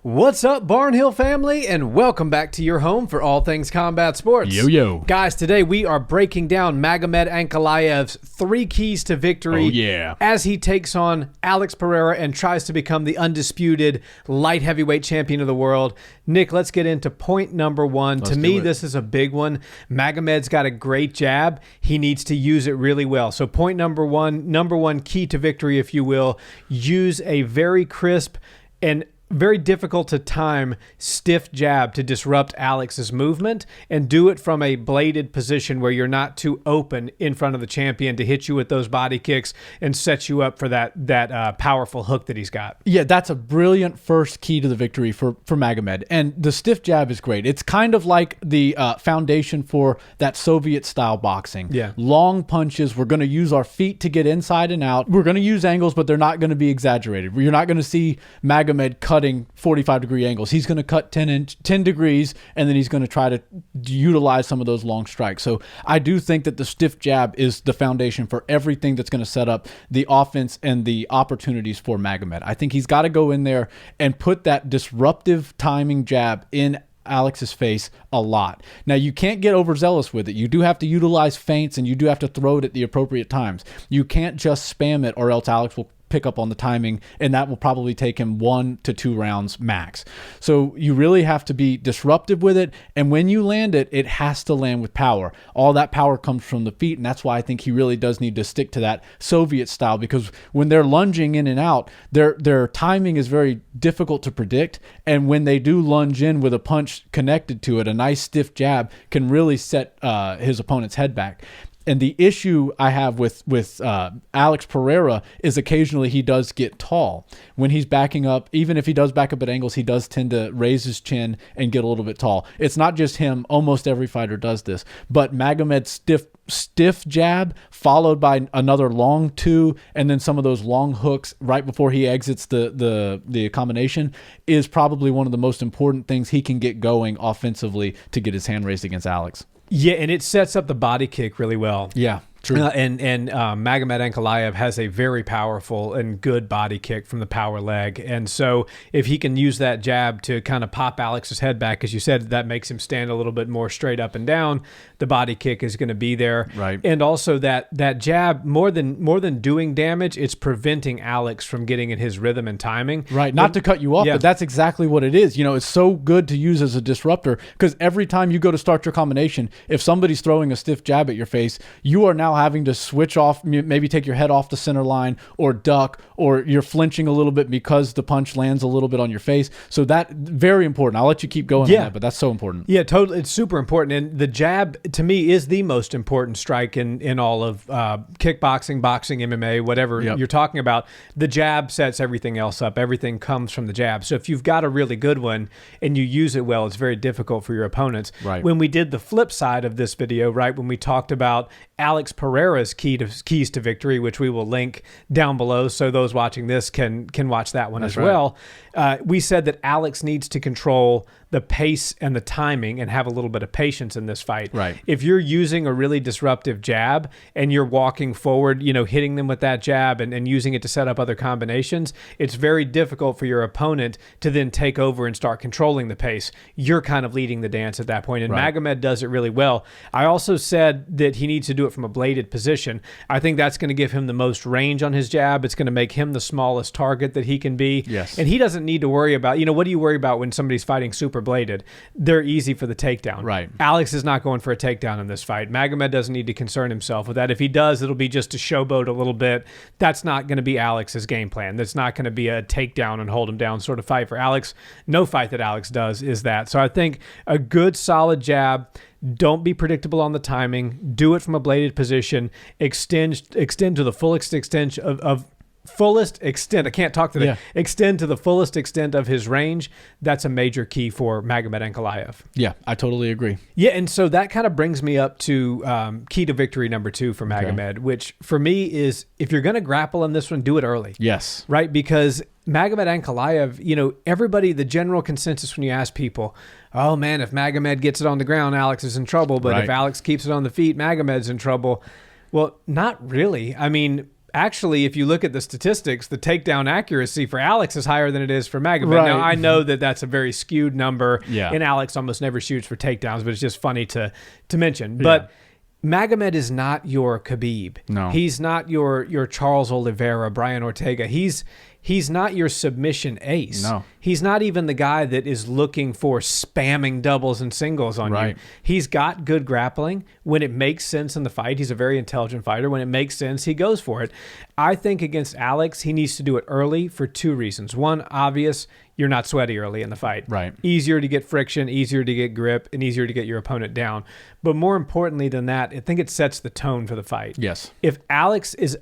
What's up, Barnhill family, and welcome back to your home for all things combat sports. Yo. Guys, today we are breaking down Magomed Ankalaev's 3 keys to victory as he takes on Alex Pereira and tries to become the undisputed light heavyweight champion of the world. Nick, let's get into point number 1. To me, this is a big one. Magomed's got a great jab. He needs to use it really well. So point number 1 key to victory, if you will, use a very crisp and very difficult to time stiff jab to disrupt Alex's movement, and do it from a bladed position where you're not too open in front of the champion to hit you with those body kicks and set you up for that powerful hook that he's got. Yeah, that's a brilliant first key to the victory for Magomed. And the stiff jab is great. It's kind of like the foundation for that Soviet-style boxing. Yeah. Long punches. We're going to use our feet to get inside and out. We're going to use angles, but they're not going to be exaggerated. You're not going to see Magomed cutting 45-degree angles. He's going to cut 10 degrees, and then he's going to try to utilize some of those long strikes. So I do think that the stiff jab is the foundation for everything that's going to set up the offense and the opportunities for Magomed. I think he's got to go in there and put that disruptive timing jab in Alex's face a lot. Now, you can't get overzealous with it. You do have to utilize feints, and you do have to throw it at the appropriate times. You can't just spam it, or else Alex will pick up on the timing, and that will probably take him 1 to 2 rounds max. So you really have to be disruptive with it, and when you land it, it has to land with power. All that power comes from the feet, and that's why I think he really does need to stick to that Soviet style, because when they're lunging in and out, their timing is very difficult to predict, and when they do lunge in with a punch connected to it, a nice stiff jab can really set his opponent's head back. And the issue I have with Alex Pereira is occasionally he does get tall. When he's backing up, even if he does back up at angles, he does tend to raise his chin and get a little bit tall. It's not just him. Almost every fighter does this. But Magomed's stiff jab followed by another long 2 and then some of those long hooks right before he exits the combination is probably one of the most important things he can get going offensively to get his hand raised against Alex. Yeah, and it sets up the body kick really well. Yeah, true. And Magomed Ankalaev has a very powerful and good body kick from the power leg. And so if he can use that jab to kind of pop Alex's head back, as you said, that makes him stand a little bit more straight up and down. The body kick is going to be there. Right. And also that jab, more than doing damage, it's preventing Alex from getting in his rhythm and timing. Right. Not to cut you off, yeah, but that's exactly what it is. You know, it's so good to use as a disruptor, because every time you go to start your combination, if somebody's throwing a stiff jab at your face, you are now having to switch off, maybe take your head off the center line or duck, or you're flinching a little bit because the punch lands a little bit on your face. So that, very important. I'll let you keep going on that, but that's so important. Yeah, totally. It's super important. And the jab, to me, is the most important strike in all of kickboxing, boxing, MMA, whatever you're talking about. The jab sets everything else up. Everything comes from the jab. So if you've got a really good one and you use it well, it's very difficult for your opponents. Right. When we did the flip side of this video, right, when we talked about Alex Pereira's keys to victory, which we will link down below so those watching this can watch that one as well. We said that Alex needs to control the pace and the timing and have a little bit of patience in this fight. Right. If you're using a really disruptive jab and you're walking forward, hitting them with that jab and using it to set up other combinations, it's very difficult for your opponent to then take over and start controlling the pace. You're kind of leading the dance at that point, and Magomed does it really well. I also said that he needs to do it from a bladed position. I think that's going to give him the most range on his jab. It's going to make him the smallest target that he can be. Yes. And he doesn't need to worry about, what do you worry about when somebody's fighting super bladed? They're easy for the takedown. Right. Alex is not going for a takedown in this fight. Magomed doesn't need to concern himself with that. If he does, it'll be just to showboat a little bit. That's not going to be Alex's game plan. That's not going to be a takedown and hold him down sort of fight for Alex. No fight that Alex does is that. So I think a good solid jab. Don't be predictable on the timing. Do it from a bladed position. Extend to the fullest extent of fullest extent. I can't talk today. Yeah. Extend to the fullest extent of his range. That's a major key for Magomed Ankalaev. Yeah, I totally agree. Yeah, and so that kind of brings me up to key to victory number 2 for Magomed, which for me is, if you're going to grapple in this one, do it early. Yes. Right? Because Magomed Ankalaev, everybody, the general consensus when you ask people, oh man, if Magomed gets it on the ground, Alex is in trouble. But if Alex keeps it on the feet, Magomed's in trouble. Well, not really. I mean, Actually, if you look at the statistics, the takedown accuracy for Alex is higher than it is for Magomed. Right. Now, I know that that's a very skewed number, Yeah. and Alex almost never shoots for takedowns, but it's just funny to mention. But Magomed is not your Khabib. No. He's not your Charles Oliveira, Brian Ortega. He's not your submission ace. No. He's not even the guy that is looking for spamming doubles and singles on you. He's got good grappling. When it makes sense in the fight, he's a very intelligent fighter. When it makes sense, he goes for it. I think against Alex, he needs to do it early for two reasons. One, obvious, you're not sweaty early in the fight. Right. Easier to get friction, easier to get grip, and easier to get your opponent down. But more importantly than that, I think it sets the tone for the fight. Yes. If Alex is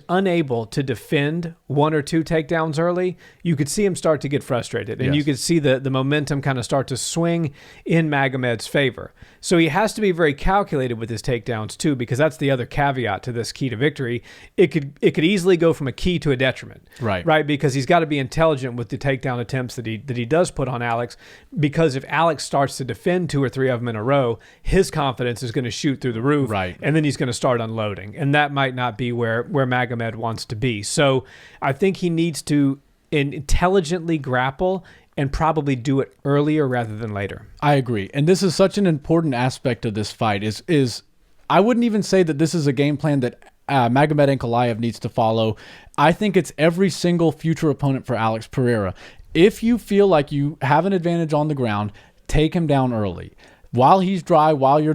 unable to defend one or two takedowns early, you could see him start to get frustrated, and you could see the momentum kind of start to swing in Magomed's favor. So he has to be very calculated with his takedowns too, because that's the other caveat to this key to victory. It could easily go from a key to a detriment. Right, because he's got to be intelligent with the takedown attempts that he does put on Alex, because if Alex starts to defend two or three of them in a row, his confidence is going to shoot through the roof, and then he's going to start unloading, and that might not be where Magomed wants to be. So I think he needs to intelligently grapple and probably do it earlier rather than later. I agree. And this is such an important aspect of this fight is I wouldn't even say that this is a game plan that Magomed Ankalaev needs to follow. I think it's every single future opponent for Alex Pereira. If you feel like you have an advantage on the ground, take him down early. While he's dry, while you're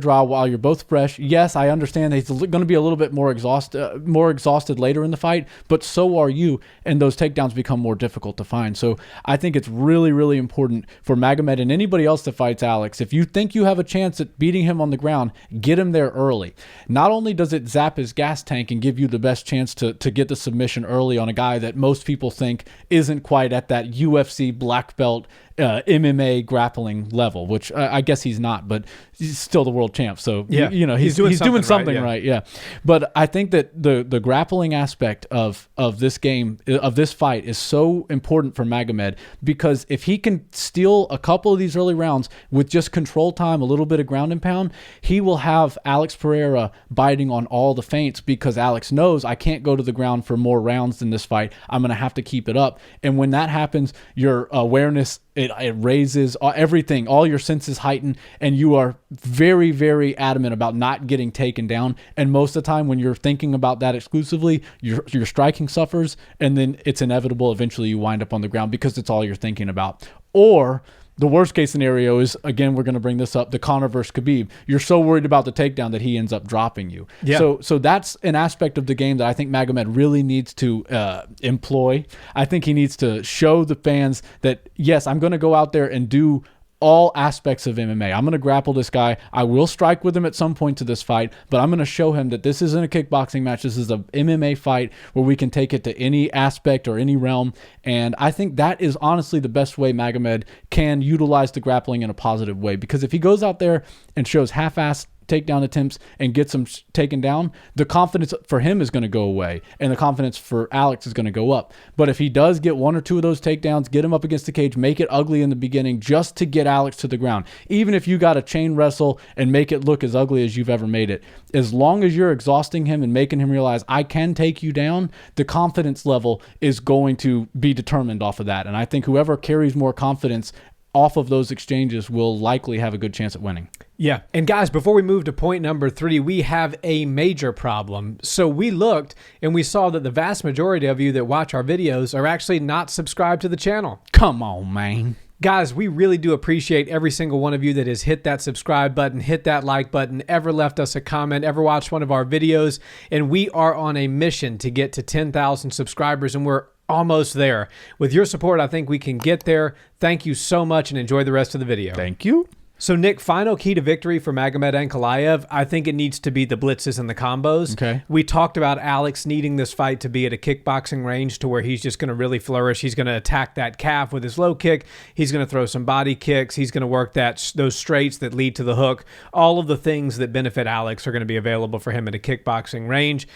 both fresh. Yes, I understand that he's going to be a little bit more exhausted later in the fight, but so are you, and those takedowns become more difficult to find. So I think it's really, really important for Magomed and anybody else that fights Alex. If you think you have a chance at beating him on the ground, get him there early. Not only does it zap his gas tank and give you the best chance to get the submission early on a guy that most people think isn't quite at that UFC black belt MMA grappling level, which I guess he's not, but he's still the world champ. So, he's doing something right. Yeah. But I think that the grappling aspect of this game, of this fight, is so important for Magomed, because if he can steal a couple of these early rounds with just control time, a little bit of ground and pound, he will have Alex Pereira biting on all the feints, because Alex knows, I can't go to the ground for more rounds than this fight. I'm going to have to keep it up. And when that happens, your awareness, it raises everything, all your senses heighten, and you are very, very adamant about not getting taken down. And most of the time when you're thinking about that exclusively, your striking suffers, and then it's inevitable eventually you wind up on the ground because it's all you're thinking about. Or the worst case scenario is, again, we're going to bring this up, the Conor versus Khabib. You're so worried about the takedown that he ends up dropping you. Yeah. So that's an aspect of the game that I think Magomed really needs to employ. I think he needs to show the fans that, yes, I'm going to go out there and do all aspects of MMA. I'm going to grapple this guy. I will strike with him at some point to this fight, but I'm going to show him that this isn't a kickboxing match. This is a MMA fight where we can take it to any aspect or any realm. And I think that is honestly the best way Magomed can utilize the grappling in a positive way, because if he goes out there and shows half-assed takedown attempts and gets him taken down, the confidence for him is going to go away, and the confidence for Alex is going to go up. But if he does get one or two of those takedowns, get him up against the cage, make it ugly in the beginning just to get Alex to the ground, even if you got to chain wrestle and make it look as ugly as you've ever made it, as long as you're exhausting him and making him realize, I can take you down, the confidence level is going to be determined off of that. And I think whoever carries more confidence off of those exchanges will likely have a good chance at winning. Yeah. And guys, before we move to point number 3, we have a major problem. So we looked and we saw that the vast majority of you that watch our videos are actually not subscribed to the channel. Come on, man. Guys, we really do appreciate every single one of you that has hit that subscribe button, hit that like button, ever left us a comment, ever watched one of our videos. And we are on a mission to get to 10,000 subscribers, and we're almost there. With your support, I think we can get there. Thank you so much, and enjoy the rest of the video. Thank you. So, Nick, final key to victory for Magomed Ankalaev, I think it needs to be the blitzes and the combos. Okay. We talked about Alex needing this fight to be at a kickboxing range to where he's just going to really flourish. He's going to attack that calf with his low kick. He's going to throw some body kicks. He's going to work those straights that lead to the hook. All of the things that benefit Alex are going to be available for him at a kickboxing range.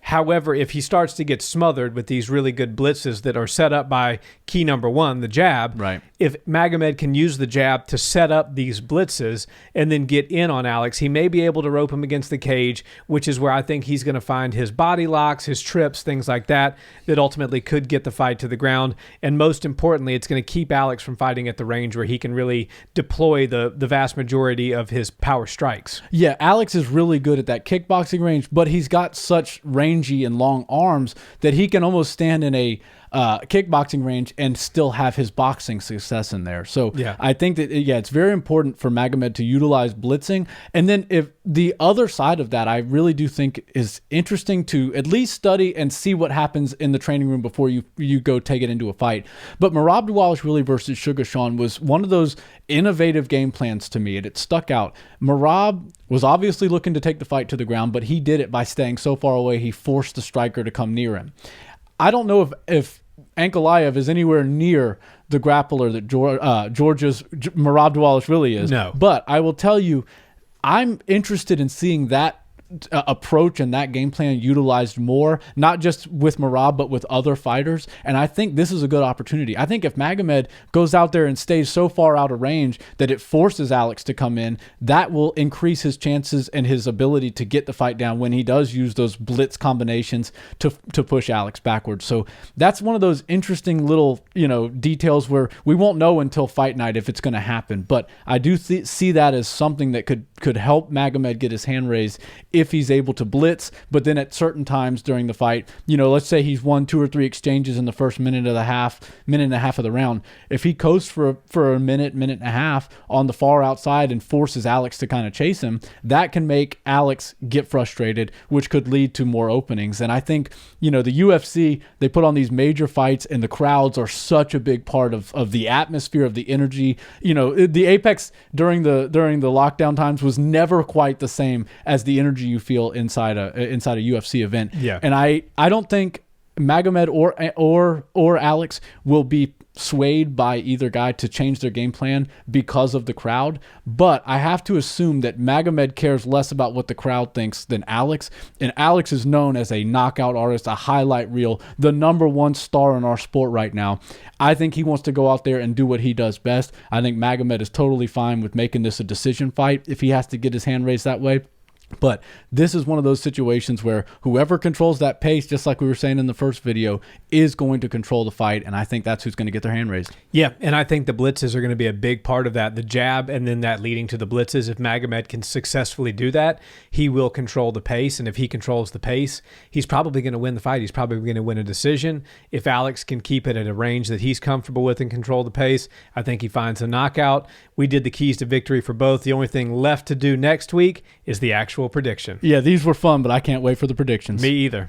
However, if he starts to get smothered with these really good blitzes that are set up by key number one, the jab, right. If Magomed can use the jab to set up these blitzes and then get in on Alex, he may be able to rope him against the cage, which is where I think he's going to find his body locks, his trips, things like that ultimately could get the fight to the ground. And most importantly, it's going to keep Alex from fighting at the range where he can really deploy the vast majority of his power strikes. Yeah, Alex is really good at that kickboxing range, but he's got such rangy and long arms that he can almost stand in a kickboxing range and still have his boxing success in there. So yeah. I think that, it's very important for Magomed to utilize blitzing. And then if the other side of that, I really do think is interesting to at least study and see what happens in the training room before you go take it into a fight. But Merab Dvalishvili versus Sugar Sean was one of those innovative game plans to me, and it stuck out. Merab was obviously looking to take the fight to the ground, but he did it by staying so far away, he forced the striker to come near him. I don't know if Ankalaev is anywhere near the grappler that Georgia's Merab Dvalishvili is. No. But I will tell you, I'm interested in seeing that approach and that game plan utilized more, not just with Merab, but with other fighters. And I think this is a good opportunity. I think if Magomed goes out there and stays so far out of range that it forces Alex to come in, that will increase his chances and his ability to get the fight down when he does use those blitz combinations to push Alex backwards. So that's one of those interesting little, details where we won't know until fight night if it's going to happen. But I do see that as something that could help Magomed get his hand raised if he's able to blitz. But then at certain times during the fight, let's say he's won 2 or 3 exchanges in the first minute and a half of the round. If he coasts for a minute and a half on the far outside and forces Alex to kind of chase him, that can make Alex get frustrated, which could lead to more openings. And I think, the UFC, they put on these major fights and the crowds are such a big part of the atmosphere, of the energy. The Apex during the lockdown times was never quite the same as the energy you feel inside a UFC event. Yeah. And I don't think Magomed or Alex will be swayed by either guy to change their game plan because of the crowd. But I have to assume that Magomed cares less about what the crowd thinks than Alex. And Alex is known as a knockout artist, a highlight reel, the #1 star in our sport right now. I think he wants to go out there and do what he does best. I think Magomed is totally fine with making this a decision fight if he has to get his hand raised that way. But this is one of those situations where whoever controls that pace, just like we were saying in the first video, is going to control the fight, and I think that's who's going to get their hand raised. Yeah, and I think the blitzes are going to be a big part of that. The jab and then that leading to the blitzes. If Magomed can successfully do that, he will control the pace, and if he controls the pace, he's probably going to win the fight. He's probably going to win a decision. If Alex can keep it at a range that he's comfortable with and control the pace, I think he finds a knockout. We did the keys to victory for both. The only thing left to do next week is the actual prediction. Yeah, these were fun, but I can't wait for the predictions. Me either.